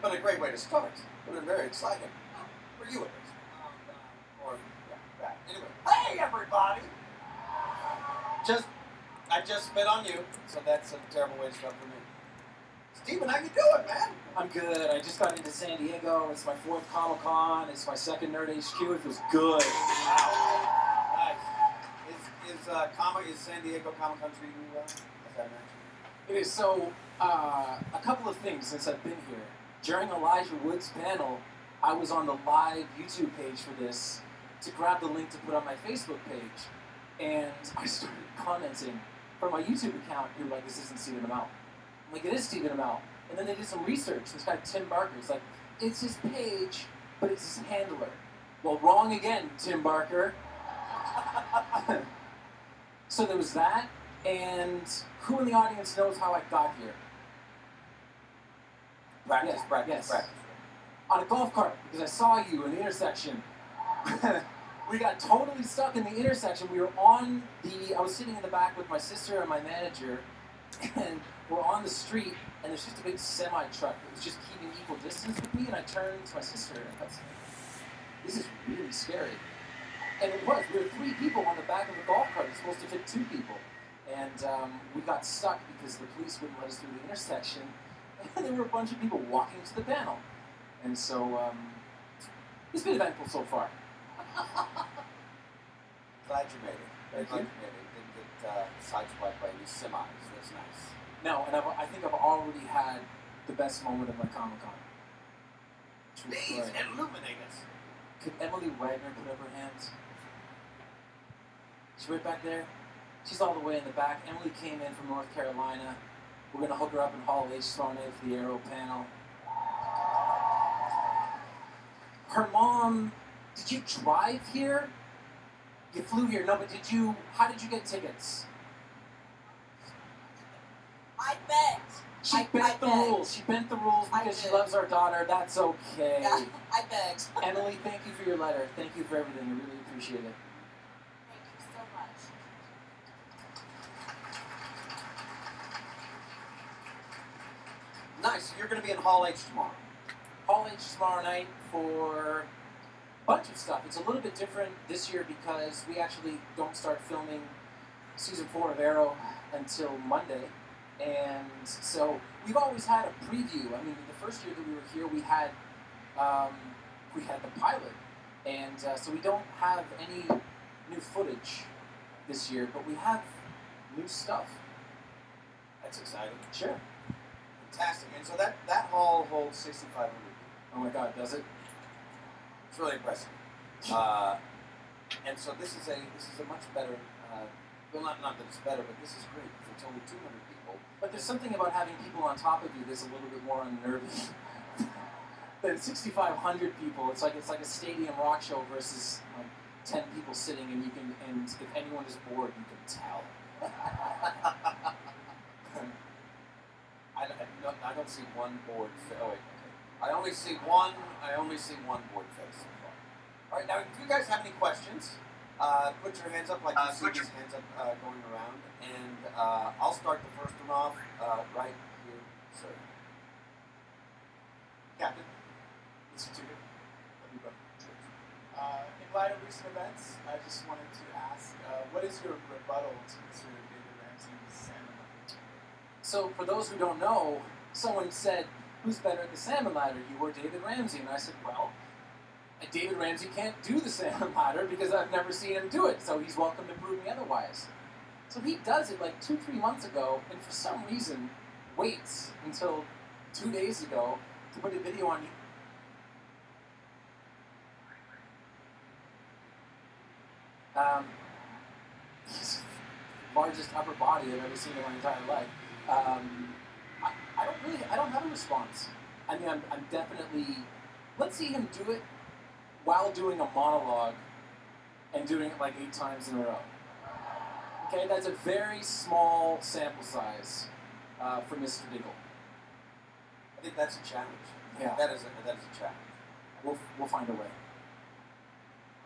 been a great way to start. Would have been very exciting. For you at least. Or, yeah, anyway. Hey, everybody! I just spit on you, so that's a terrible way to start for me. Steven, how you doing, man? I'm good. I just got into San Diego. It's my 4th Comic-Con. It's my 2nd Nerd HQ. It feels good. Wow. Nice. Is San Diego Comic Con treating you well? As I mentioned. It is. So, a couple of things since I've been here. During Elijah Wood's panel, I was on the live YouTube page for this to grab the link to put on my Facebook page. And I started commenting from my YouTube account. People were like, this isn't Stephen Amell. I'm like, it is Stephen Amell. And then they did some research. This guy, Tim Barker, is like, it's his page, but it's his handler. Well, wrong again, Tim Barker. So there was that. And who in the audience knows how I got here? Practice. On a golf cart, because I saw you in the intersection. We got totally stuck in the intersection. I was sitting in the back with my sister and my manager, and we're on the street, and there's just a big semi-truck that was just keeping equal distance with me, and I turned to my sister, and I was like, this is really scary. And it was. We were 3 people on the back of the golf cart. It was supposed to fit 2 people. And we got stuck because the police wouldn't let us through the intersection, and there were a bunch of people walking to the panel. And so, it's been eventful so far. Glad you made it. Glad you made it. Didn't get sideswiped by any semis. That's nice. No, and I think I've already had the best moment of my Comic-Con. Please illuminate us. Could Emily Wagner put up her hands? She's right back there. She's all the way in the back. Emily came in from North Carolina. We're going to hook her up in Hall H tomorrow night for the Arrow panel. Her mom, did you drive here? You flew here. No, but how did you get tickets? I begged. She bent the rules. She bent the rules because she loves our daughter. That's okay. Yeah, I begged. Emily, thank you for your letter. Thank you for everything. I really appreciate it. Thank you so much. Nice. So you're going to be in Hall H tomorrow. Hall H tomorrow night for a bunch of stuff. It's a little bit different this year because we actually don't start filming season 4 of Arrow until Monday. And so we've always had a preview. I mean, the first year that we were here, we had the pilot. And so we don't have any new footage this year, but we have new stuff. That's exciting. Sure. Fantastic. And so that hall holds 6,500 people. Oh my God, does it? It's really impressive. And so this is a much better. Well, not that it's better, but this is great because it's only 200 people. But there's something about having people on top of you that's a little bit more unnerving than 6,500 people. It's like a stadium rock show versus 10 people sitting, and if anyone is bored, you can tell. I don't see one bored face. Oh wait, okay. I only see one bored face so far. All right, now if you guys have any questions, put your hands up like you see these hands up going around, and I'll start the first one off right here, sir. Captain, listen to you. In light of recent events, I just wanted to ask, what is your rebuttal to Mr. David Ramsey's salmon ladder? So, for those who don't know, someone said, who's better at the salmon ladder, you or David Ramsey? And I said, well, David Ramsey can't do the salmon ladder because I've never seen him do it, so he's welcome to prove me otherwise. So he does it like 2-3 months ago, and for some reason waits until 2 days ago to put a video on. He's the largest upper body I've ever seen in my entire life. I don't have a response. I mean, I'm definitely, let's see him do it while doing a monologue and doing it like 8 times in a row. Okay, that's a very small sample size for Mr. Diggle. I think that's a challenge. Yeah. That is a challenge. We'll find a way.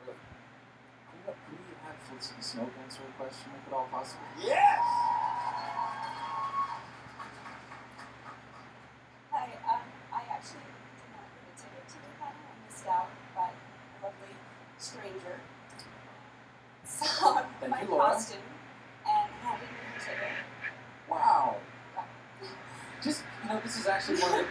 Really? Could we have Felicity Smoke answer a question if at all possible? Yes! Hi, I actually Hey, Laura. costume and handed me the ticket. Wow. Just, this is actually one of the,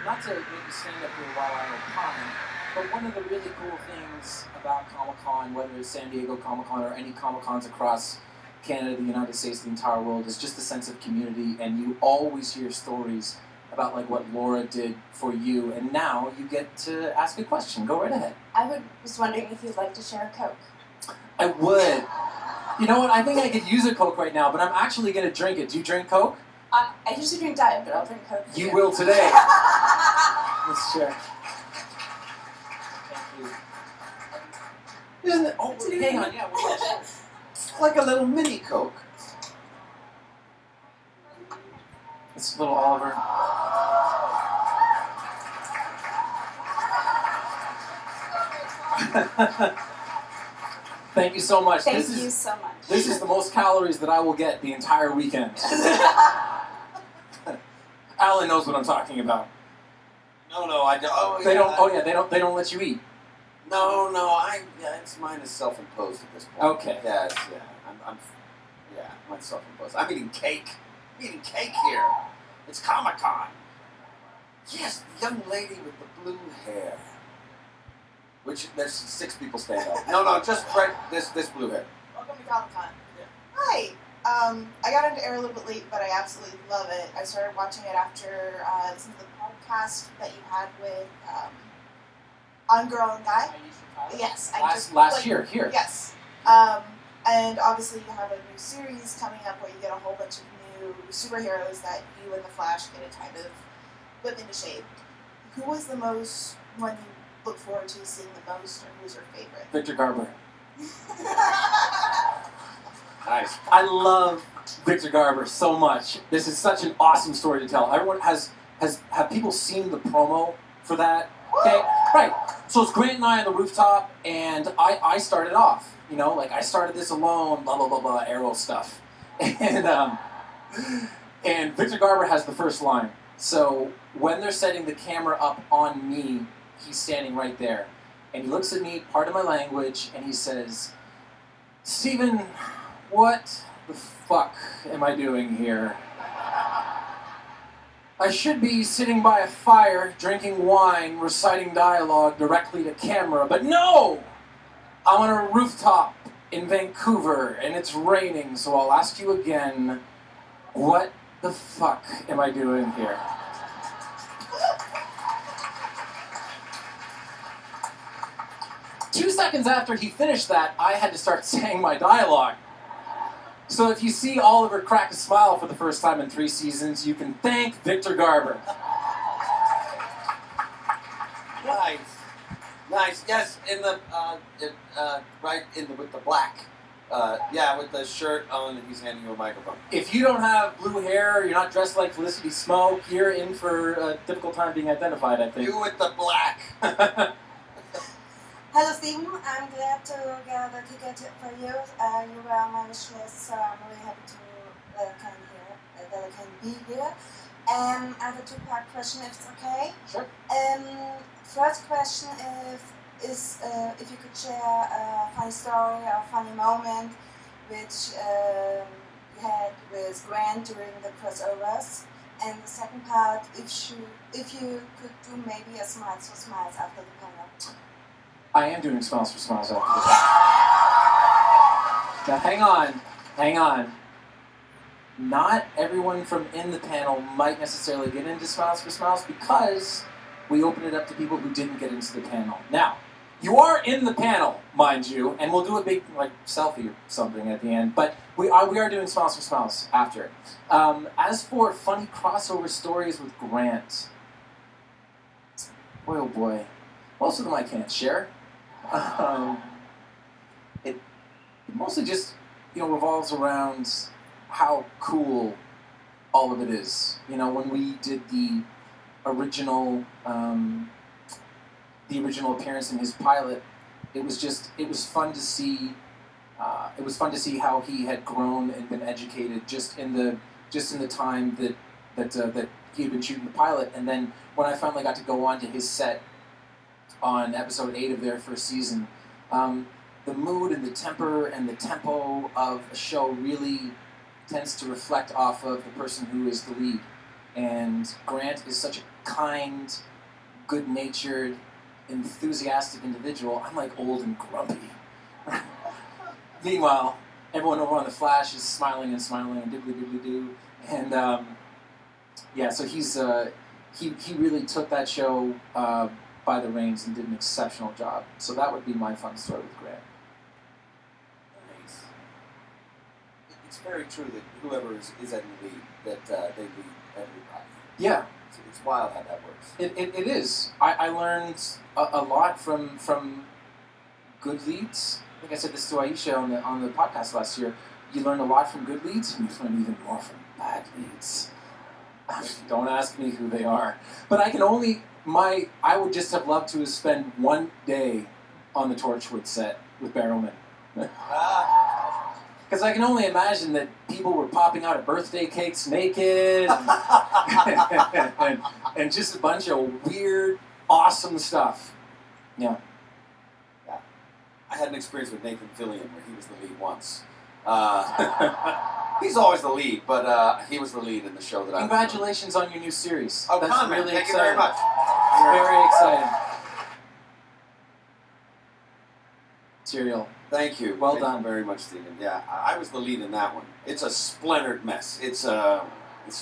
not to make you stand up here while I opine, but one of the really cool things about Comic-Con, whether it's San Diego Comic-Con or any Comic-Cons across Canada, the United States, the entire world, is just the sense of community, and you always hear stories about like what Laura did for you, and now you get to ask a question. Go right ahead. I was wondering if you'd like to share a Coke. I would. You know what? I think I could use a Coke right now, but I'm actually going to drink it. Do you drink Coke? I usually drink Diet, but I'll drink Coke. You will today. Let's share. Thank you. Isn't it? Oh, hang on. Yeah, we'll share. It's like a little mini Coke. It's little Oliver. Thank you so much. Thank you so much. This is the most calories that I will get the entire weekend. Alan knows what I'm talking about. No, I don't. Oh, They yeah. don't. Oh yeah, they don't let you eat. No, it's mine is self-imposed at this point. Okay. Yeah, mine's self-imposed. I'm eating cake. I'm eating cake here. It's Comic-Con. Yes, the young lady with the blue hair. Which, there's 6 people stand up. No, just right, this blue hair. Welcome to Comic Con. Yeah. Hi. I got into air a little bit late, but I absolutely love it. I started watching it after listening to the podcast that you had with On Girl and Guy. Yes, Last year here. Yes. And obviously you have a new series coming up where you get a whole bunch of new superheroes that you and the Flash get to kind of whip into shape. Who was the most one you look forward to seeing the most, or who's your favorite? Victor Garber. Nice. I love Victor Garber so much. This is such an awesome story to tell. Everyone have people seen the promo for that? Okay, right. So it's Grant and I on the rooftop, and I started off. I started this alone, blah blah blah blah, Arrow stuff, and Victor Garber has the first line. So when they're setting the camera up on me, he's standing right there, and he looks at me, pardon my language, and he says, "Steven, what the fuck am I doing here? I should be sitting by a fire, drinking wine, reciting dialogue directly to camera, but no! I'm on a rooftop in Vancouver, and it's raining, so I'll ask you again, what the fuck am I doing here?" Two seconds after he finished that, I had to start saying my dialogue. So if you see Oliver crack a smile for the first time in 3 seasons, you can thank Victor Garber. Nice. Yes, in the with the black. With the shirt on, and he's handing you a microphone. If you don't have blue hair, you're not dressed like Felicity Smoke, you're in for a difficult time being identified, I think. You with the black. Hello, Stephen. I'm glad to get a ticket for you. You were on my wish list, so I'm really happy that I can be here. I have a 2-part question, if it's okay. Sure. First question is if you could share a funny story or funny moment which you had with Grant during the crossovers. And the second part, if you could do maybe a Smiles for Smiles after the panel. I am doing Smiles for Smiles after this. Now hang on. Not everyone from in the panel might necessarily get into Smiles for Smiles because we open it up to people who didn't get into the panel. Now, you are in the panel, mind you, and we'll do a big selfie or something at the end, but we are doing Smiles for Smiles after it. As for funny crossover stories with Grant, boy oh boy, most of them I can't share. It mostly just revolves around how cool all of it is. When we did the original appearance in his pilot, it was fun to see. It was fun to see how he had grown and been educated just in the time that he had been shooting the pilot. And then when I finally got to go on to his set on episode 8 of their first season, the mood and the temper and the tempo of a show really tends to reflect off of the person who is the lead. And Grant is such a kind, good-natured, enthusiastic individual. I'm like old and grumpy. Meanwhile, everyone over on The Flash is smiling and dibbly-dibbly-doo. And so he really took that show by the reins and did an exceptional job. So that would be my fun story with Grant. Nice. It's very true that whoever is at the lead, that they lead everybody. Yeah. It's wild how that works. It is. I learned a lot from good leads. Like I said this to Aisha on the podcast last year. You learn a lot from good leads, and you learn even more from bad leads. Don't ask me who they are. But I would just have loved to have spent one day on the Torchwood set with Barrowman. Because I can only imagine that people were popping out of birthday cakes naked and just a bunch of weird, awesome stuff. Yeah. I had an experience with Nathan Fillion where he was the lead once. He's always the lead, but he was the lead in the show that I was Congratulations on your new series. Oh, that's Conrad, really thank exciting. you very much. Very exciting. Material. Thank you. Well Thank done. you very much, Stephen. Yeah, I was the lead in that one. It's a splintered mess. It's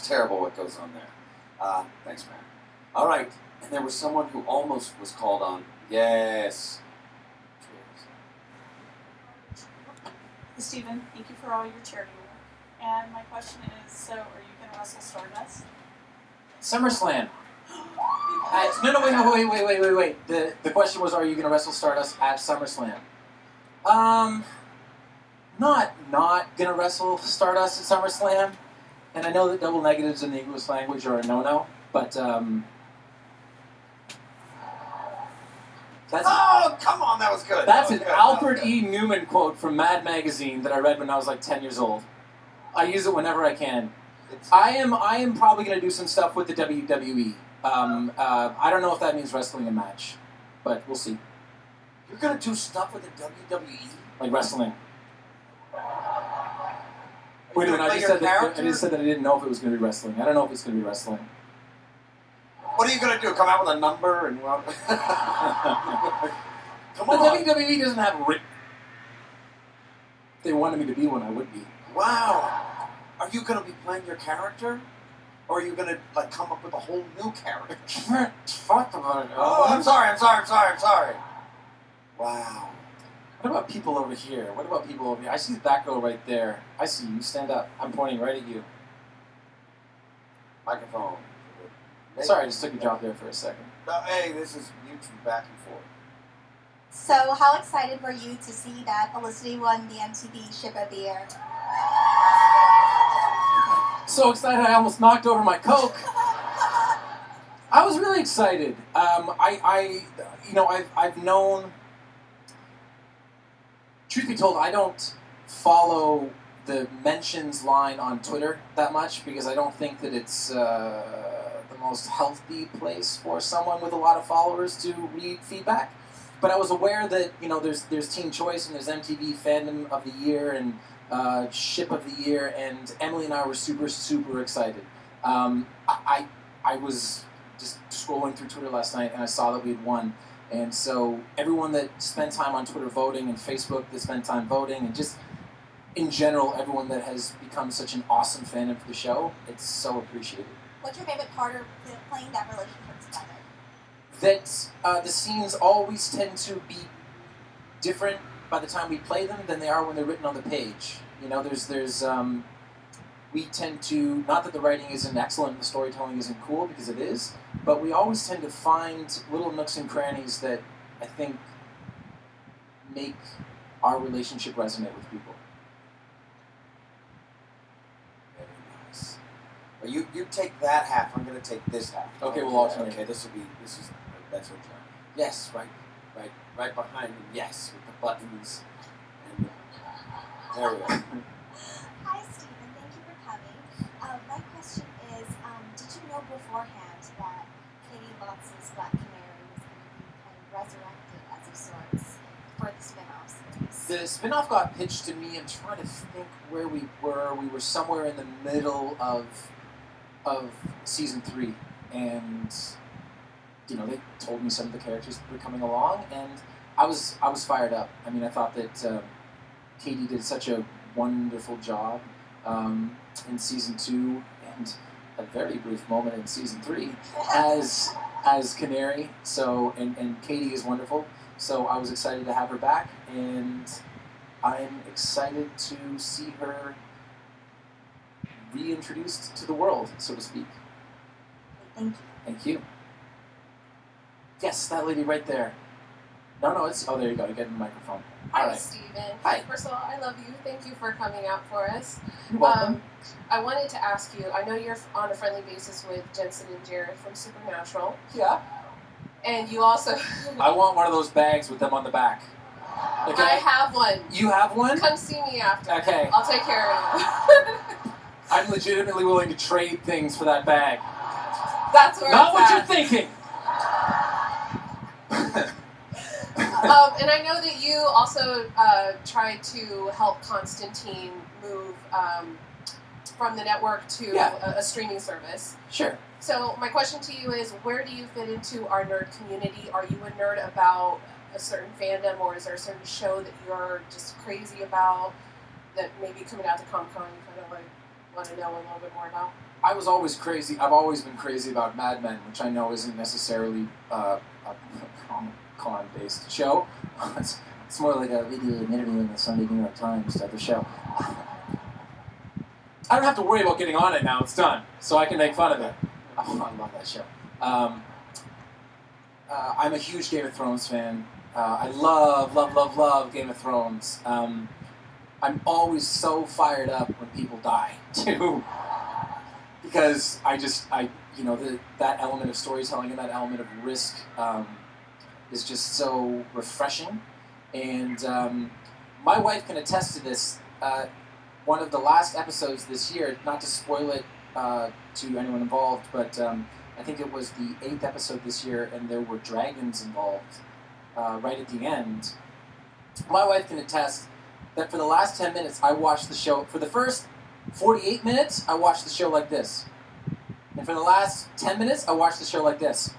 terrible what goes on there. Thanks, man. All right. And there was someone who almost was called on. Yes. Stephen, thank you for all your charity work. And my question is, so are you going to wrestle Stardust? SummerSlam. No, wait. The question was, are you going to wrestle Stardust at SummerSlam? Not going to wrestle Stardust at SummerSlam. And I know that double negatives in the English language are a no-no, but, Oh, come on, that was good. That's an Alfred E. Newman quote from Mad Magazine that I read when I was like 10 years old. I use it whenever I can. I am probably going to do some stuff with the WWE. I don't know if that means wrestling a match, but we'll see. You're going to do stuff with the WWE? Like wrestling. Wait a minute, I just said that I didn't know if it was going to be wrestling. I don't know if it's going to be wrestling. What are you going to do? Come out with a number and well, come on. The WWE doesn't have a ring. If they wanted me to be one, I would be. Wow. Are you going to be playing your character? Or are you going to like come up with a whole new character? Talk about it. Oh, I'm sorry. Wow. What about people over here? I see that girl right there. I see you. Stand up. I'm pointing right at you. Microphone. Sorry, I just took a drop there for a second. No, hey, this is mutual back and forth. So, how excited were you to see that Felicity won the MTV Ship of the Year? So excited I almost knocked over my Coke. I was really excited. I've known. Truth be told, I don't follow the mentions line on Twitter that much because I don't think that it's the most healthy place for someone with a lot of followers to read feedback. But I was aware that there's Teen Choice and there's MTV Fandom of the Year and Ship of the Year, and Emily and I were super, super excited. I was just scrolling through Twitter last night and I saw that we had won. And so everyone that spent time on Twitter voting and Facebook that spent time voting and just in general, everyone that has become such an awesome fandom for the show, it's so appreciated. What's your favorite part of playing that relationship together? That the scenes always tend to be different by the time we play them than they are when they're written on the page. We tend to, not that the writing isn't excellent and the storytelling isn't cool, because it is, but we always tend to find little nooks and crannies that I think make our relationship resonate with people. Very nice. Well, you take that half, I'm going to take this half. Okay, we'll alternate. Okay, that's what you're. Yes, right behind him, yes, with the buttons. And there we go. Hi, Stephen. Thank you for coming. My question is, did you know beforehand that Katie Lotz's Black Canary was going to be kind of resurrected as a sorts for the spin-off series? The spin-off got pitched to me. I'm trying to think where we were. We were somewhere in the middle of season 3, and they told me some of the characters were coming along, and I was fired up. I mean, I thought that Katie did such a wonderful job in season 2, and a very brief moment in season 3 as Canary. So and Katie is wonderful. So I was excited to have her back, and I'm excited to see her reintroduced to the world, so to speak. Thank you. Thank you. Yes, that lady right there. No, it's... Oh, there you go. You're getting the microphone. Hi, All right. Stephen. Hi. First of all, I love you. Thank you for coming out for us. You're welcome. I wanted to ask you, I know you're on a friendly basis with Jensen and Jared from Supernatural, Yeah. and you also... I want one of those bags with them on the back. Okay? I have one. You have one? Come see me after. Okay. I'll take care of you. I'm legitimately willing to trade things for that bag. That's where Not it's what at. you're thinking! And I know that you also tried to help Constantine move from the network to a streaming service. Sure. So my question to you is, where do you fit into our nerd community? Are you a nerd about a certain fandom, or is there a certain show that you're just crazy about that maybe coming out to Comic-Con you kind of like want to know a little bit more about? I was always crazy. I've always been crazy about Mad Men, which I know isn't necessarily a Comic-Con-based show. It's more like a video interview in the Sunday New York Times type of show. I don't have to worry about getting on it now. It's done, so I can make fun of it. Oh, I love that show. I'm a huge Game of Thrones fan. I love Game of Thrones. I'm always so fired up when people die, too. Because that element of storytelling and that element of risk is just so refreshing. And my wife can attest to this. One of the last episodes this year, not to spoil it to anyone involved, but I think it was the 8th episode this year, and there were dragons involved right at the end. My wife can attest that for the last 10 minutes, I watched the show. For the first 48 minutes, I watched the show like this. And for the last 10 minutes, I watched the show like this.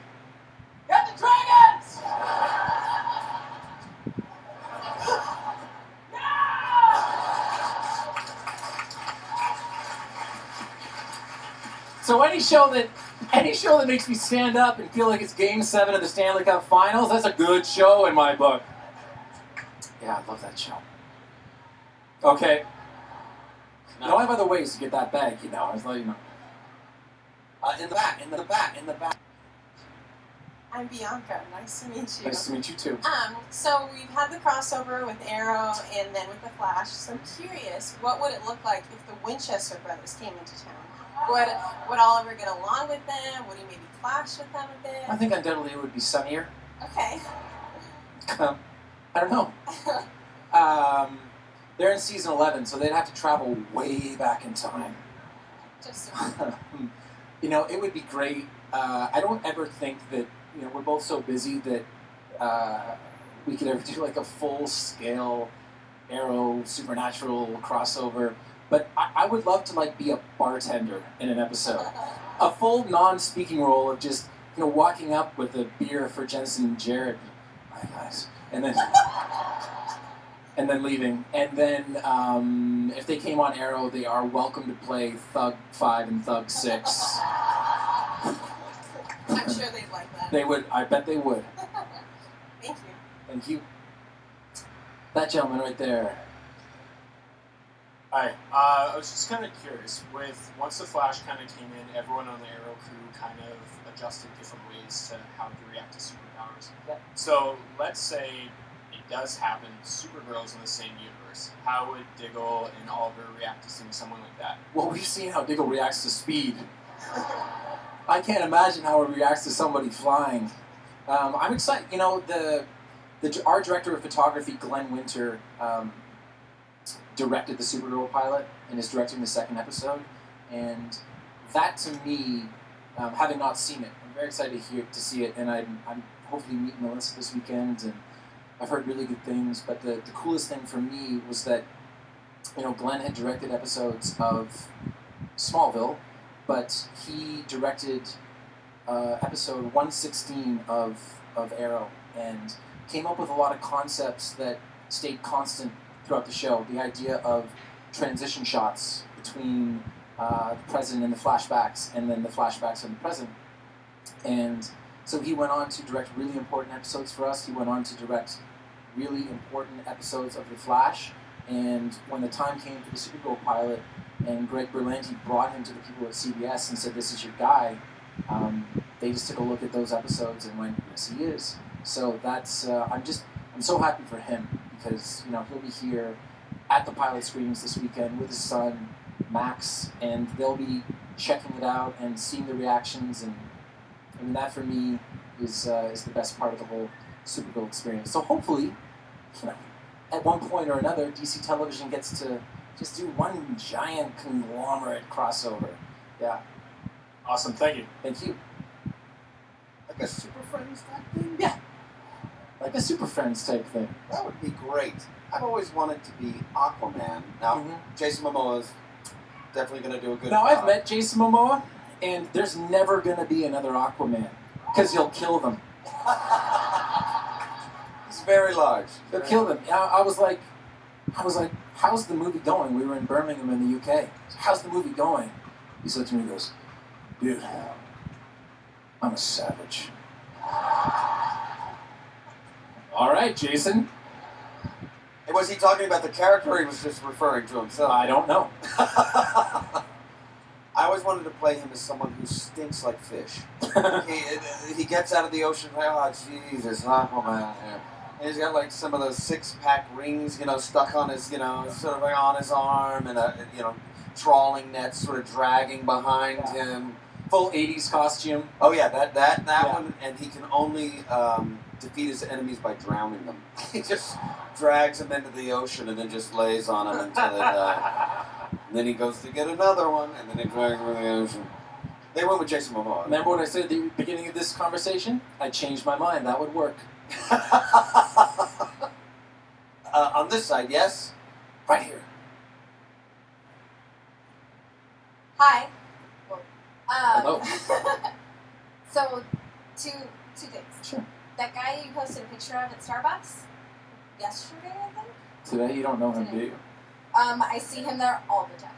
Get the dragons! So any show that makes me stand up and feel like it's Game 7 of the Stanley Cup Finals, that's a good show in my book. Yeah, I love that show. Okay. I have other ways to get that bag, I was letting you know. In the back. I'm Bianca. Nice to meet you. Nice to meet you too. So we've had the crossover with Arrow and then with the Flash. So I'm curious, what would it look like if the Winchester brothers came into town? Would Oliver get along with them? Would he maybe clash with them a bit? I think undoubtedly it would be sunnier. Okay. I don't know. They're in season 11, so they'd have to travel way back in time. Just it would be great. I don't ever think that, we're both so busy that we could ever do like a full-scale Arrow Supernatural crossover. But I would love to be a bartender in an episode. A full non-speaking role of just, walking up with a beer for Jensen and Jared. Hi guys. And then leaving. And then if they came on Arrow, they are welcome to play Thug 5 and Thug 6. I'm sure they'd like that. They would. I bet they would. Thank you. Thank you. That gentleman right there. Hi. I was just kind of curious. Once the Flash kind of came in, everyone on the Arrow crew kind of adjusted different ways to how to react to superpowers. Yep. So let's say it does happen, Supergirl's in the same universe. How would Diggle and Oliver react to seeing someone like that? Well, we've seen how Diggle reacts to speed. I can't imagine how it reacts to somebody flying. I'm excited. Our director of photography, Glenn Winter, directed the Supergirl pilot and is directing the second episode. And that, to me, having not seen it, I'm very excited to see it. And I'm hopefully meeting Melissa this weekend. And I've heard really good things, but the coolest thing for me was that, Glenn had directed episodes of Smallville, but he directed episode 116 of Arrow and came up with a lot of concepts that stayed constant throughout the show. The idea of transition shots between the present and the flashbacks, and then the flashbacks and the present. And so he went on to direct really important episodes for us. He went on to direct really important episodes of The Flash. And when the time came for the Supergirl pilot, and Greg Berlanti brought him to the people at CBS and said, "This is your guy," they just took a look at those episodes and went, "Yes, he is." So that's I'm so happy for him, because he'll be here at the pilot screenings this weekend with his son Max, and they'll be checking it out and seeing the reactions, and that for me is the best part of the whole Supergirl experience. So hopefully, at one point or another, DC Television gets to just do one giant conglomerate crossover. Yeah. Awesome, thank you. Thank you. Like a Super Friends type thing? Yeah. Like a Super Friends type thing. That would be great. I've always wanted to be Aquaman. Now, Jason Momoa is definitely going to do a good Now, job. I've met Jason Momoa, and there's never going to be another Aquaman, because he'll kill them. He's very large. He'll kill them. I was like, how's the movie going? We were in Birmingham in the UK. How's the movie going? He said to me, he goes, "Dude, I'm a savage." All right, Jason. And was he talking about the character, or he was just referring to himself? I don't know. I always wanted to play him as someone who stinks like fish. he gets out of the ocean, oh, Jesus, Aquaman. And he's got like some of those six-pack rings, stuck on his, sort of like on his arm, and trawling nets sort of dragging behind him. Full 80s costume. Oh yeah, that one, and he can only defeat his enemies by drowning them. He just drags them into the ocean and then just lays on them until they die. And then he goes to get another one, and then he drags them in the ocean. They went with Jason Momoa. Remember what I said at the beginning of this conversation? I changed my mind. That would work. On this side, yes? Right here. Hi. Hello. So, two things. Sure. That guy you posted a picture of at Starbucks yesterday, I think. Today, you don't know him, do you? I see him there all the time.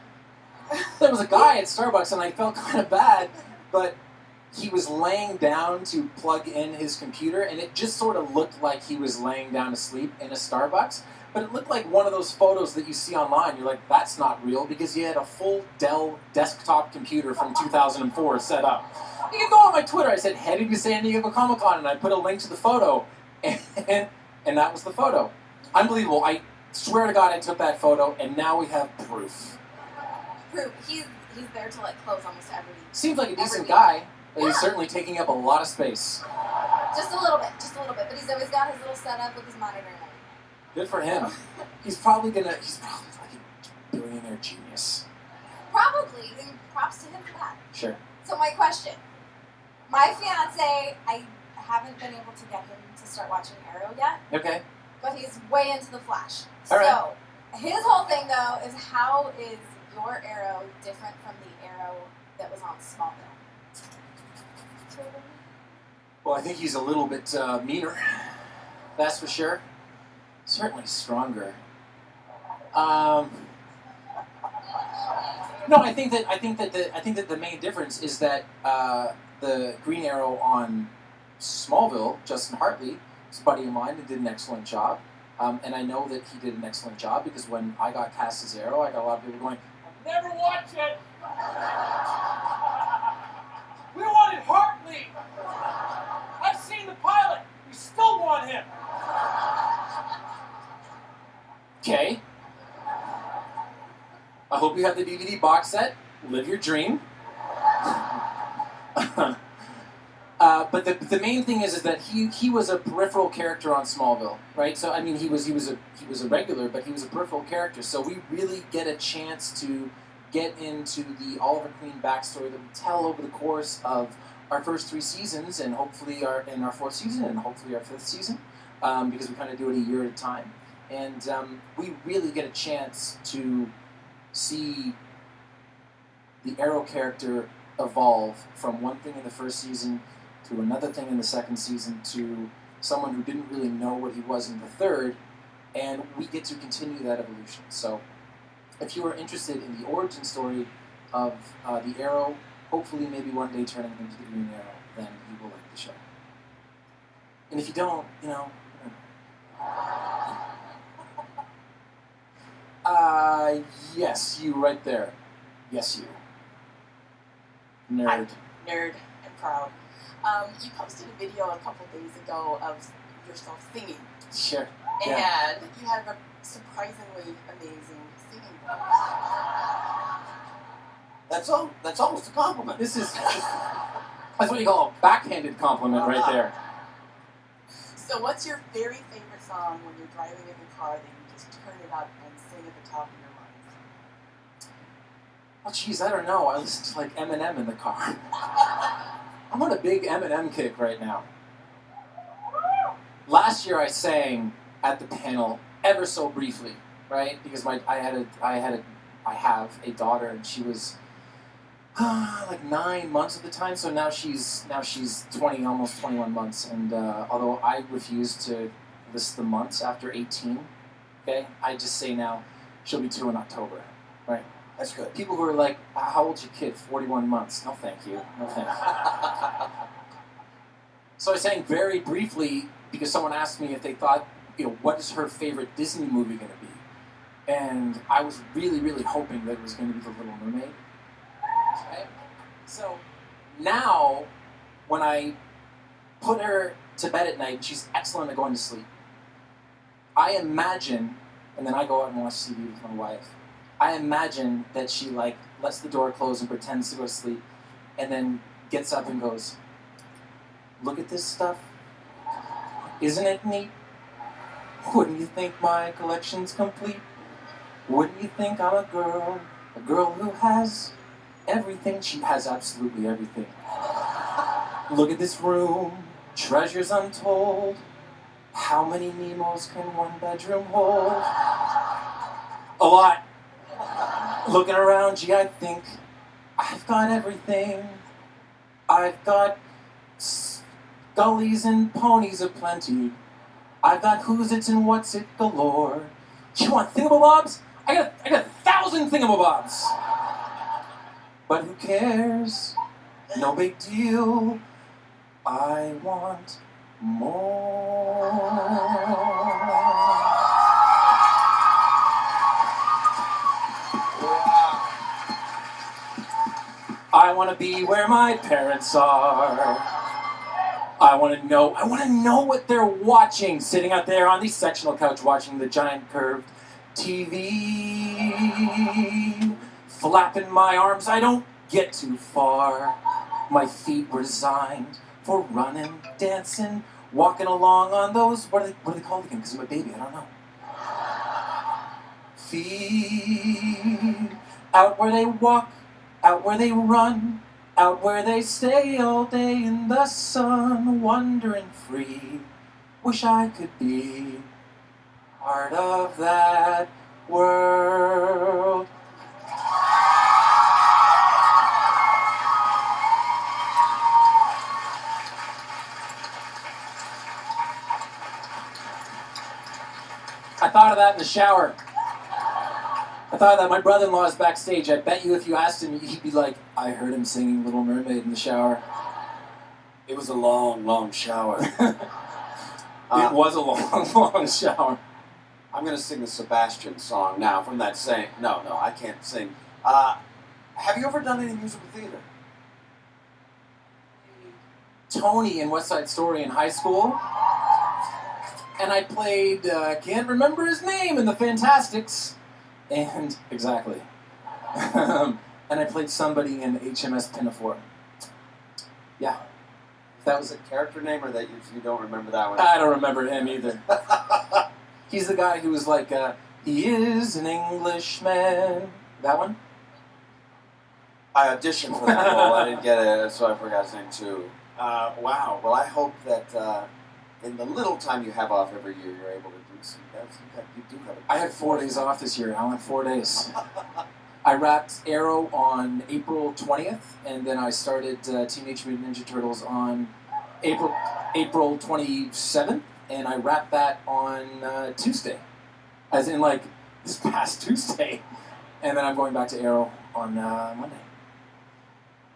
There was a guy at Starbucks, and I felt kind of bad, but he was laying down to plug in his computer, and it just sort of looked like he was laying down to sleep in a Starbucks, but it looked like one of those photos that you see online. You're like, that's not real, because he had a full Dell desktop computer from 2004 set up. You can go on my Twitter. I said, heading to San Diego Comic-Con, and I put a link to the photo, and that was the photo. Unbelievable. I swear to God I took that photo, and now we have proof. Proof. He's there to close almost every. Seems like a decent guy, but he's certainly taking up a lot of space. Just a little bit. But he's always got his little setup with his monitor and everything. Good for him. He's probably like a billionaire genius. Probably. And props to him for that. Sure. So my question. My fiance, I haven't been able to get him to start watching Arrow yet. Okay. But he's way into The Flash. All right. So, his whole thing, though, is how is your Arrow different from the Arrow that was on Smallville? Well, I think he's a little bit meaner. That's for sure. Certainly stronger. No, I think that the main difference is that the Green Arrow on Smallville, Justin Hartley, is a buddy of mine and did an excellent job. And I know that he did an excellent job because when I got cast as Arrow, I got a lot of people going, "I've never watched it. We wanted Hartley. I've seen the pilot. We still want him." Okay. I hope you have the DVD box set. Live your dream. But the main thing is that he was a peripheral character on Smallville, right? So I mean, he was a regular, but he was a peripheral character. So we really get a chance to get into the Oliver Queen backstory that we tell over the course of our first 3 seasons, and hopefully our 4th season, and hopefully our 5th season, because we kind of do it a year at a time. And we really get a chance to see the Arrow character evolve from one thing in the first season to another thing in the second season to someone who didn't really know what he was in the third, and we get to continue that evolution. So if you are interested in the origin story of the Arrow, hopefully maybe one day turning into the Green Arrow, then you will like the show. And if you don't, yes, you right there. Yes, you. Nerd. Hi, nerd and proud. You posted a video a couple days ago of yourself singing. Sure. And you have a surprisingly amazing singing voice. That's almost a compliment. That's what you call a backhanded compliment right there. So what's your very favorite song when you're driving in the car that you just turn it up and sing at the top of your lungs? Oh, geez, I don't know. I listen to like Eminem in the car. I'm on a big Eminem kick right now. Last year I sang at the panel ever so briefly, right? Because I have a daughter, and she was like 9 months at the time. So now she's 20, almost 21 months. And although I refuse to list the months after 18, okay, I just say now she'll be 2 in October, right? That's good. People who are like, how old's your kid? 41 months. No, thank you. No, thank you. So I sang very briefly because someone asked me if they thought, what is her favorite Disney movie going to be? And I was really, really hoping that it was going to be The Little Mermaid. Okay? So now, when I put her to bed at night, and she's excellent at going to sleep, I imagine, and then I go out and watch TV with my wife, I imagine that she lets the door close and pretends to go to sleep, and then gets up and goes, "Look at this stuff. Isn't it neat? Wouldn't you think my collection's complete? Wouldn't you think I'm a girl who has everything?" She has absolutely everything. "Look at this room, treasures untold. How many Nemos can one bedroom hold?" A lot. Looking around, gee, I think I've got everything. I've got gullies and ponies aplenty. I've got who's it and what's it galore. You want thingamabobs? I got 1,000 thingamabobs. But who cares? No big deal. I want more. I want to be where my parents are. I want to know what they're watching, sitting out there on the sectional couch watching the giant curved TV. Flapping my arms, I don't get too far. My feet were designed for running, dancing, walking along on those, what are they called again? Because I'm a baby, I don't know. Feet, out where they walk, out where they run, out where they stay all day in the sun, wandering free. Wish I could be part of that world. I thought of that in the shower. I thought that my brother-in-law is backstage. I bet you if you asked him, he'd be like, "I heard him singing Little Mermaid in the shower." It was a long, long shower. It was a long, long shower. I'm going to sing the Sebastian song now from that saying. No, I can't sing. Have you ever done any musical theater? Tony in West Side Story in high school. And I played, can't remember his name, in the Fantastics. And, exactly. And I played somebody in HMS Pinafore. Yeah. That was a character name, or that you don't remember that one? I don't remember him either. He's the guy who was like, he is an Englishman. That one? I auditioned for that role. I didn't get it, so I forgot his name too. Wow. Well, I hope that in the little time you have off every year, you're able to do some. You do have. I had 4 days off this year, Alan. 4 days. I wrapped Arrow on April 20th, and then I started Teenage Mutant Ninja Turtles on April 27th, and I wrapped that on Tuesday, as in like this past Tuesday, and then I'm going back to Arrow on Monday.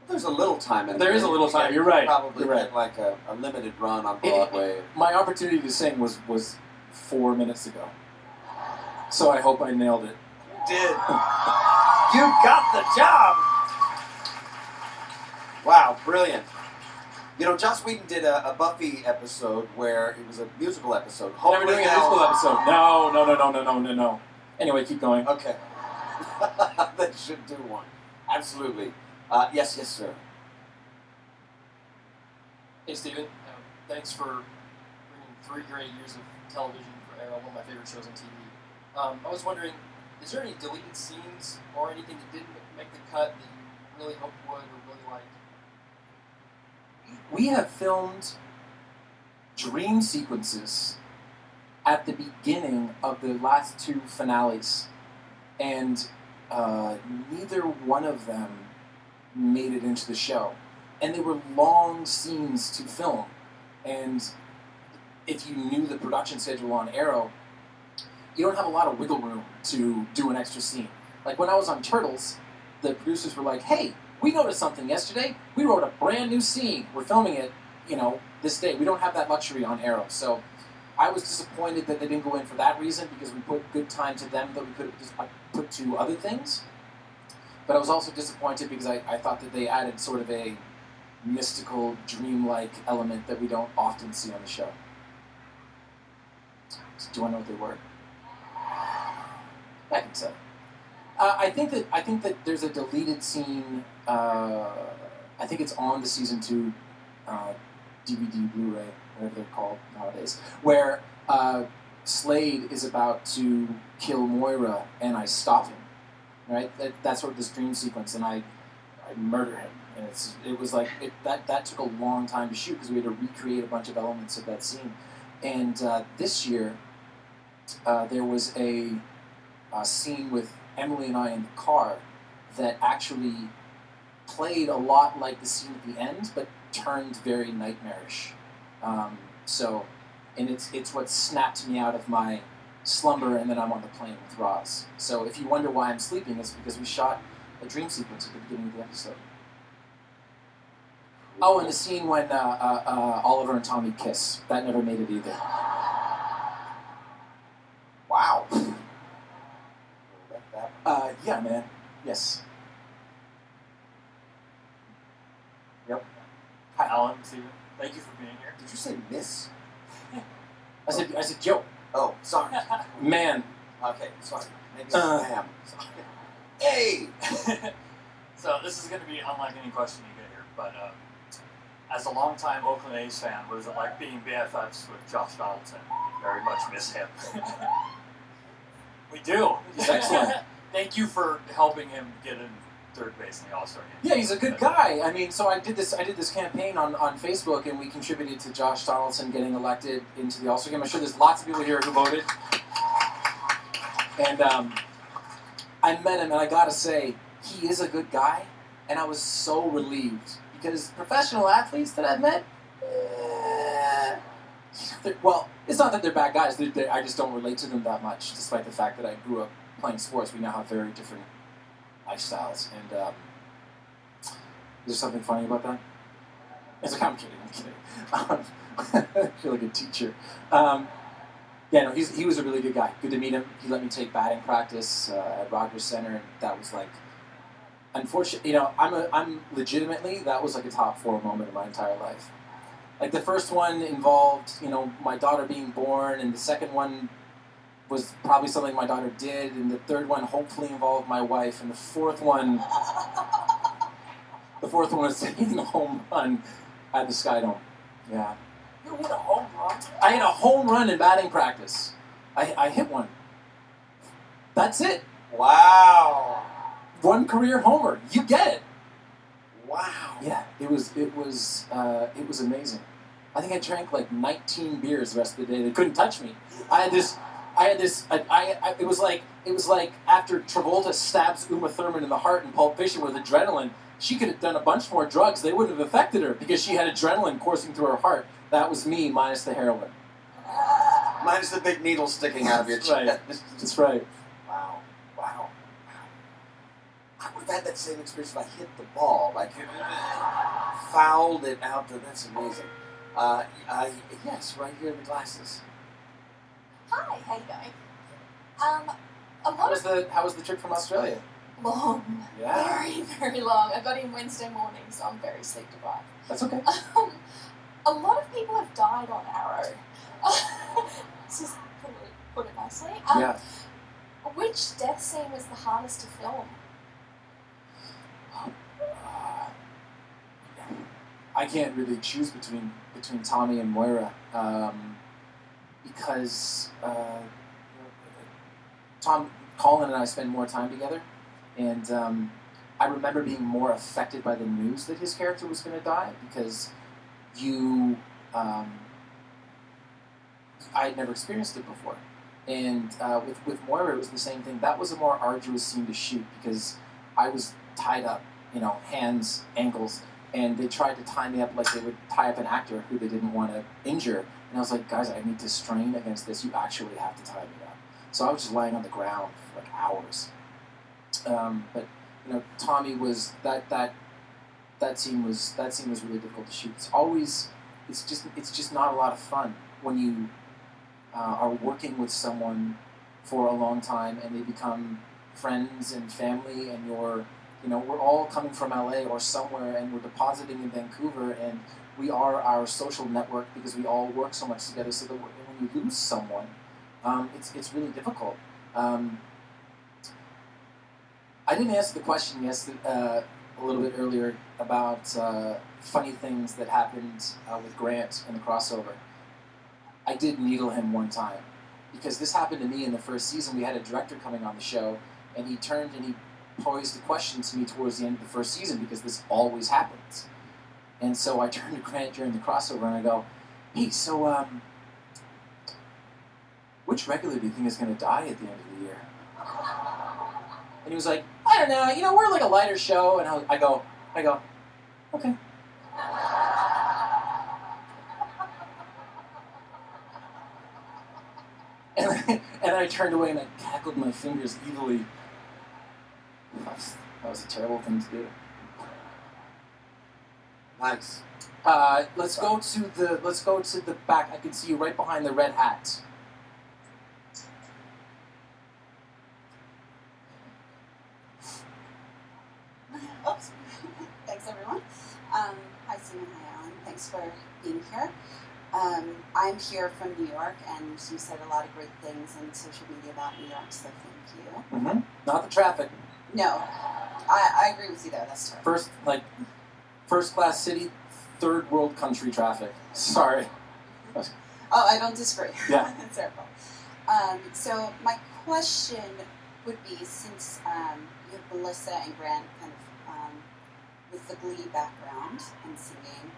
There's a little time in there. There is a little time. You're right. Probably You're right. get like a limited run on Broadway. My opportunity to sing was 4 minutes ago, so I hope I nailed it. You did. You got the job. Wow, brilliant. You know, Joss Whedon did a Buffy episode where it was a musical episode. Never doing a musical episode. No. Anyway, keep going. Okay. They should do one. Absolutely. Yes, sir. Hey, Steven. Thanks for bringing 3 great years of television for Arrow, one of my favorite shows on TV. I was wondering, is there any deleted scenes or anything that didn't make the cut that you really hoped would or really liked? We have filmed dream sequences at the beginning of the last 2 finales, and neither one of them made it into the show. And they were long scenes to film, and if you knew the production schedule on Arrow, you don't have a lot of wiggle room to do an extra scene. Like when I was on Turtles, the producers were like, hey, we noticed something yesterday. We wrote a brand new scene. We're filming it, this day. We don't have that luxury on Arrow. So I was disappointed that they didn't go in for that reason, because we put good time to them that we could have just put to other things. But I was also disappointed because I thought that they added sort of a mystical, dreamlike element that we don't often see on the show. Do I know what they were? I can say. I think that there's a deleted scene. I think it's on the season 2 DVD, Blu-ray, whatever they're called nowadays, where Slade is about to kill Moira, and I stop him. Right, that's sort of this dream sequence, and I murder him, and it was like that took a long time to shoot because we had to recreate a bunch of elements of that scene. And this year, there was a scene with Emily and I in the car that actually played a lot like the scene at the end, but turned very nightmarish. And it's what snapped me out of my slumber, and then I'm on the plane with Roz. So if you wonder why I'm sleeping, it's because we shot a dream sequence at the beginning of the episode. Oh, and the scene when Oliver and Tommy kiss. That never made it either. Wow. Yeah, man. Yes. Yep. Hi, Alan, Steven. Thank you for being here. Did you say miss? I said, yo. Oh, sorry. Man. Okay, sorry. Maybe ma'am. Sorry. Hey! So this is going to be unlike any question you get here, but as a longtime Oakland A's fan, what is it like being BFFs with Josh Donaldson? Very much miss him. We do. He's excellent. Thank you for helping him get in third base in the All-Star game. Yeah, he's a good guy. I mean, so I did this campaign on Facebook, and we contributed to Josh Donaldson getting elected into the All-Star game. I'm sure there's lots of people here who voted. And I met him, and I gotta say, he is a good guy, and I was so relieved, because professional athletes that I've met, well, it's not that they're bad guys. I just don't relate to them that much, despite the fact that I grew up playing sports. We now have very different lifestyles, and is there something funny about that? It's like, I'm kidding. I feel like a teacher. Yeah, no, he was a really good guy. Good to meet him. He let me take batting practice at Rogers Center, and that was like, unfortunately, I'm legitimately, that was like a top 4 moment in my entire life. Like the first one involved, my daughter being born, and the second one was probably something my daughter did, and the third one hopefully involved my wife, and the fourth one was hitting a home run at the Sky Dome. Yeah. You hit a home run? I hit a home run in batting practice. I hit one. That's it. Wow. One career homer. You get it. Wow. Yeah, it was amazing. I think I drank like 19 beers the rest of the day. They couldn't touch me. It was like after Travolta stabs Uma Thurman in the heart in Pulp Fiction with adrenaline. She could have done a bunch more drugs. They wouldn't have affected her because she had adrenaline coursing through her heart. That was me minus the heroin. Minus the big needle sticking out of your chest. That's right. Wow. I would have had that same experience if I hit the ball. Like, fouled it out. That's amazing. Yes, right here in the glasses. Hi, how you going? How was the trip from Australia? Long. Yeah. Very, very long. I got in Wednesday morning, so I'm very sleep deprived. That's okay. A lot of people have died on Arrow. Just put it nicely. Yeah. Which death scene was the hardest to film? I can't really choose between Tommy and Moira because Colin and I spend more time together, and I remember being more affected by the news that his character was going to die because I had never experienced it before, and with Moira it was the same thing. That was a more arduous scene to shoot because I was tied up, hands, ankles. And they tried to tie me up like they would tie up an actor who they didn't want to injure. And I was like, guys, I need to strain against this. You actually have to tie me up. So I was just laying on the ground for like hours. But Tommy was that scene was really difficult to shoot. It's just not a lot of fun when you are working with someone for a long time and they become friends and family, and we're all coming from LA or somewhere, and we're depositing in Vancouver, and we are our social network because we all work so much together. So that when you lose someone, it's really difficult. I didn't answer the question a little bit earlier about funny things that happened with Grant in the crossover. I did needle him one time because this happened to me in the first season. We had a director coming on the show, and he turned and he posed a question to me towards the end of the first season because this always happens. And so I turned to Grant during the crossover and I go, hey, so which regular do you think is going to die at the end of the year? And he was like, I don't know, we're like a lighter show. And I go, okay. And I turned away and I cackled my fingers evilly. That was a terrible thing to do. Nice. Let's go to the back. I can see you right behind the red hat. Oops. Thanks, everyone. Hi, Stephen. Hi, Alan. Thanks for being here. I'm here from New York, and you said a lot of great things on social media about New York, so thank you. Mm-hmm. Not the traffic. No, I agree with you there. That's true. First class city, third world country traffic. Sorry. Oh, I don't disagree. Yeah. That's terrible. So my question would be, since you have Melissa and Grant kind of with the Glee background and singing,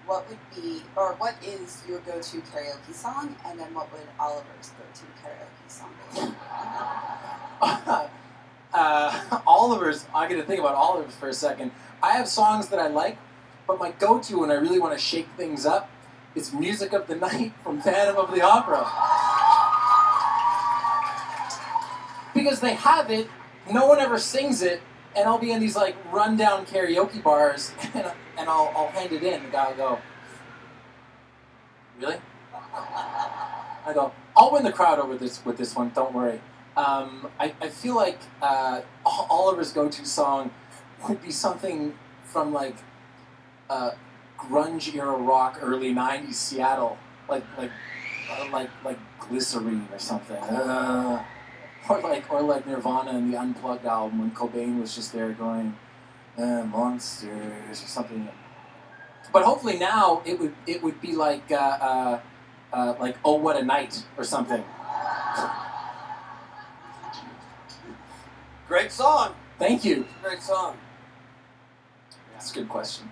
what is your go-to karaoke song, and then what would Oliver's go-to karaoke song be? Oliver's, I got to think about Oliver's for a second. I have songs that I like, but my go-to when I really want to shake things up is Music of the Night from Phantom of the Opera. Because they have it, no one ever sings it, and I'll be in these like rundown karaoke bars, and I'll hand it in. The guy will go, really? I go, I'll win the crowd over with this one, don't worry. I feel like Oliver's go-to song would be something from like grunge era rock, early '90s Seattle, like Glycerine or something, or like Nirvana and the Unplugged album when Cobain was just there going monsters or something. But hopefully now it would be like Oh What a Night or something. Great song. Thank you. Great song. That's a good question.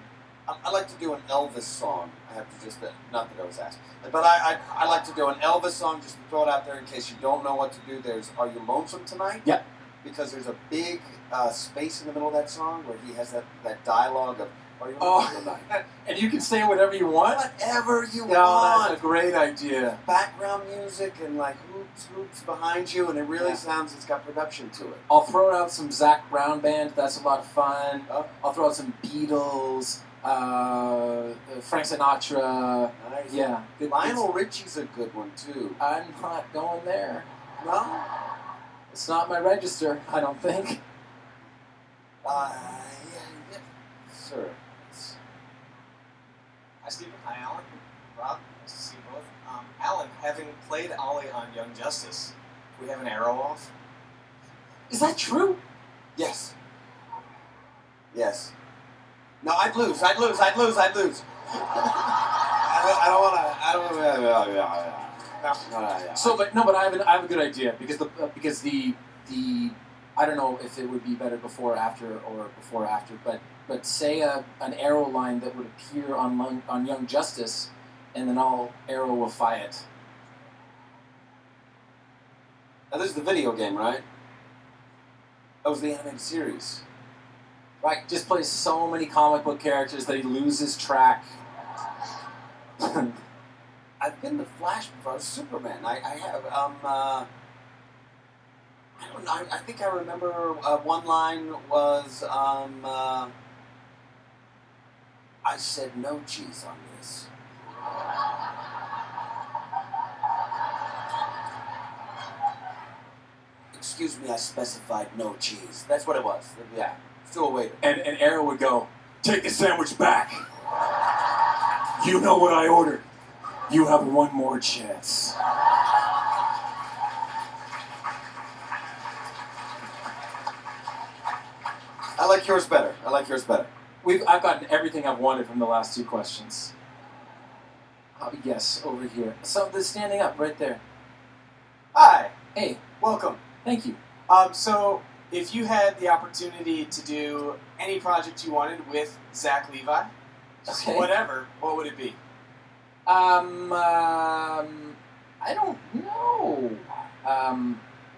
I like to do an Elvis song. I have to just, not that I was asked, but I like to do an Elvis song, just to throw it out there in case you don't know what to do. There's Are You Lonesome Tonight? Yep. Because there's a big space in the middle of that song where he has that dialogue of, Are You Oh, Lonesome Tonight? and you can say whatever you want? Whatever you No, want. that's a great idea. Background music and like hoops behind you, and it really sounds, it's got production to it. I'll throw out some Zac Brown band. That's a lot of fun. I'll throw out some Beatles, Frank Sinatra. Nice. Yeah. Lionel Richie's a good one too. I'm not going there. No? It's not my register, I don't think. Yeah. Sir. Hi, Stephen. Hi, Alan. Rob. Nice to see you both. Alan, having played Ollie on Young Justice, do we have an arrow off? Is that true? Yes. Yes. No, I'd lose. I don't want to. So, but I have a good idea because the I don't know if it would be better before or after, but say an arrow line that would appear on Young Justice, and then I'll arrowify it. Now this is the video game, right? That was the animated series. Right, just plays so many comic book characters that he loses track. I've been the Flash before. I was Superman. I have. I don't know. I think I remember one line was I said no cheese on this. Excuse me, I specified no cheese. That's what it was. Yeah. Still a waiter. And Arrow would go, "Take the sandwich back. You know what I ordered. You have one more chance." I like yours better. I've gotten everything I've wanted from the last two questions. Yes, over here. So they're standing up right there. Hi. Hey. Welcome. Thank you. So, if you had the opportunity to do any project you wanted with Zach Levi, just whatever, what would it be? I don't know.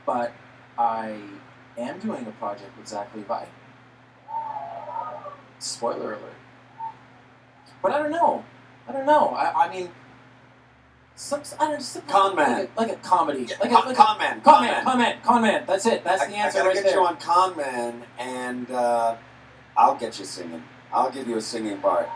But I am doing a project with Zach Levi. Spoiler alert. But I don't know. I mean, Con Man. Like a comedy. Yeah, Like Con Man. Con Man. That's it. That's the answer right there. I gotta get you on Con Man, and I'll get you singing. I'll give you a singing part.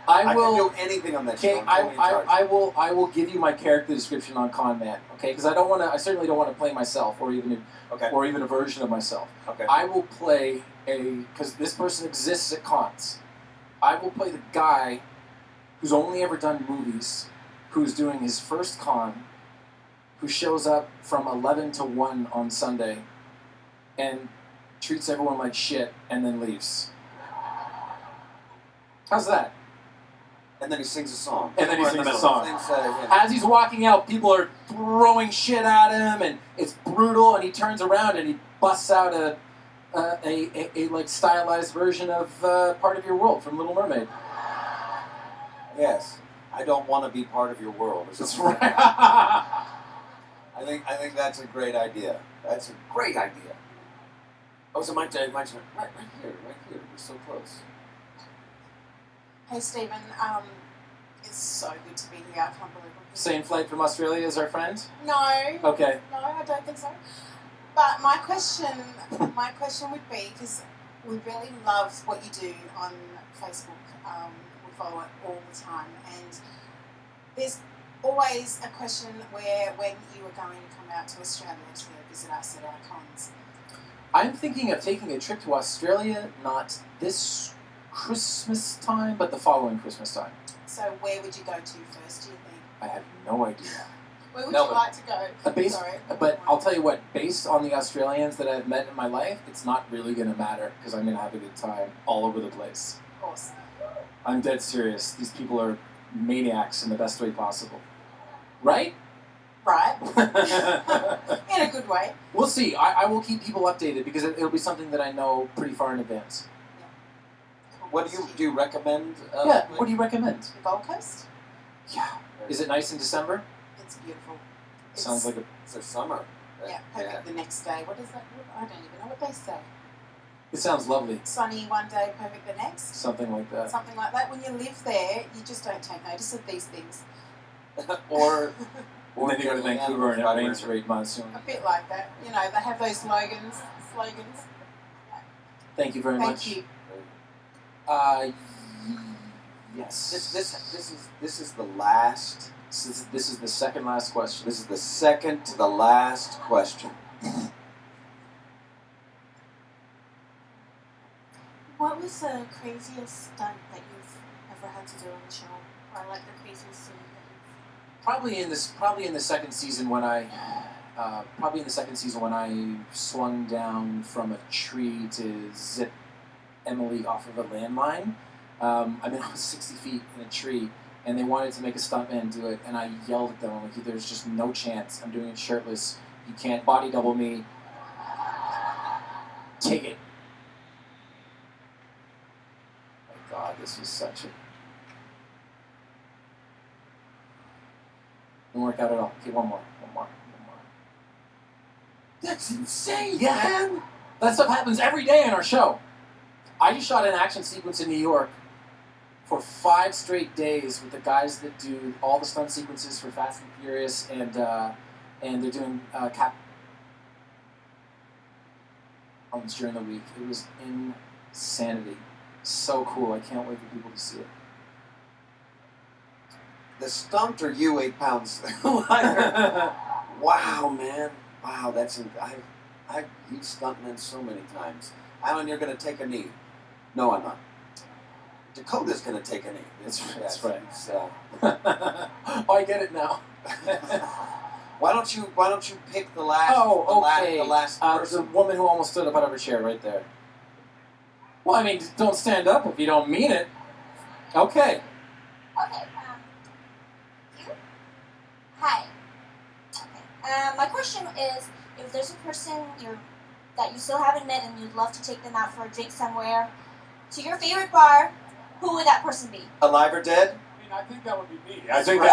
I can do anything on that show. I will give you my character description on Con Man. Okay, because I certainly don't want to play myself, or even a version of myself. Okay. I will play because this person exists at cons. I will play the guy who's only ever done movies, who's doing his first con, who shows up from 11 to 1 on Sunday, and treats everyone like shit, and then leaves. How's that? And then he sings a song. As he's walking out, people are throwing shit at him, and it's brutal. And he turns around and he busts out a like stylized version of "Part of Your World" from Little Mermaid. Yes, I don't want to be part of your world. That's right. I think that's a great idea. That's a great idea. Oh, so right here. We're so close. Hey, Stephen. It's so good to be here. I can't believe it. Same flight from Australia as our friend? No. Okay. No, I don't think so. But my question would be, because we really love what you do on Facebook. We follow it all the time, and there's always a question where when you are going to come out to Australia to visit us at our cons. I'm thinking of taking a trip to Australia, not this Christmas time, but the following Christmas time. So where would you go to first, do you think? I have no idea. Where would you like to go? Sorry. But I'll tell you what, based on the Australians that I've met in my life, it's not really going to matter, because I'm going to have a good time all over the place. Of course. I'm dead serious. These people are maniacs in the best way possible. Right? Right. In a good way. We'll see. I will keep people updated, because it'll be something that I know pretty far in advance. Cool. What do you recommend? Yeah, what do you recommend? The Gold Coast? Yeah. Is it nice in December? It's beautiful. Sounds like it's a summer. Yeah, perfect the next day. What is that? I don't even know what they say. it sounds lovely. Sunny one day, perfect the next. Something like that. Something like that. When you live there, you just don't take notice of these things. or And then you go to Vancouver and it rains for 8 months. A bit like that. You know, they have those slogans. Thank you very much. Thank you. Yes. This is the last. This is the second last question. This is the second to the last question. What was the craziest stunt that you've ever had to do on the show, or like the craziest scene that you've? Probably in the second season when I swung down from a tree to zip Emily off of a landmine. I was 60 feet in a tree, and they wanted to make a stuntman do it, and I yelled at them, I'm like, there's just no chance. I'm doing it shirtless. You can't body double me. Take it. My God, this was such a... Didn't work out at all. Okay, one more. That's insane, man! That stuff happens every day in our show. I just shot an action sequence in New York for 5 straight days with the guys that do all the stunt sequences for Fast and Furious, and they're doing cap during the week. It was insanity. So cool. I can't wait for people to see it. The stunt or you 8 pounds lighter? Wow, man. Wow, I've used stuntmen so many times. Alan, you're going to take a knee. No, I'm not. Dakota's going to take a knee. That's right. Oh, I get it now. Why don't you pick the last? The last person. The woman who almost stood up out of her chair right there. Well, I mean, don't stand up if you don't mean it. Okay. Okay, you? Hi. Okay. My question is, if there's a person that you still haven't met and you'd love to take them out for a drink somewhere, to your favorite bar, who would that person be? Alive or dead? I mean, I think that would be me. I think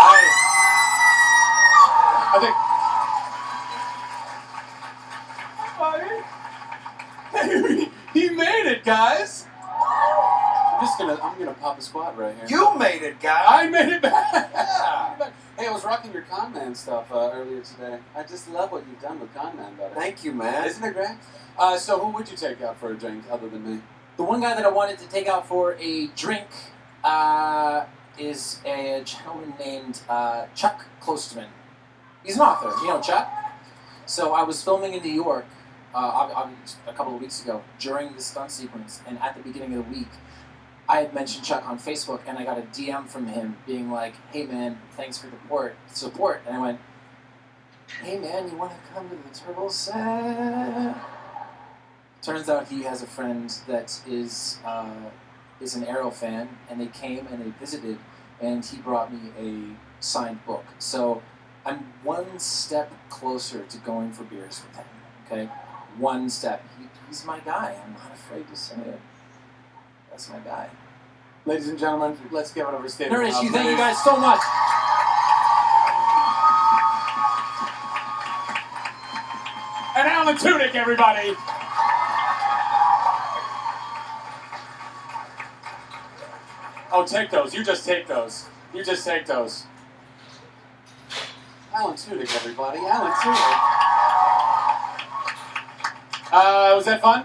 He made it, guys. I'm gonna pop a squat right here. You made it, guy. I made it back. Yeah. Hey, I was rocking your Con Man stuff earlier today. I just love what you've done with Con Man, buddy. Thank you, man. Isn't it great? So who would you take out for a drink other than me? The one guy that I wanted to take out for a drink is a gentleman named Chuck Klosterman. He's an author. You know Chuck? So I was filming in New York a couple of weeks ago during the stunt sequence, and at the beginning of the week, I had mentioned Chuck on Facebook, and I got a DM from him being like, hey man, thanks for the support. And I went, hey man, you want to come to the Turtle set? Turns out he has a friend that is an Arrow fan, and they came and they visited, and he brought me a signed book. So I'm one step closer to going for beers with him, okay? One step. He's my guy. I'm not afraid to say it. That's my guy. Ladies and gentlemen, let's give it over to Steve. Thank you guys so much. And Alan Tudyk, everybody. Oh, take those. You just take those. You just take those. Alan Tudyk, everybody. Alan Tudyk. Was that fun?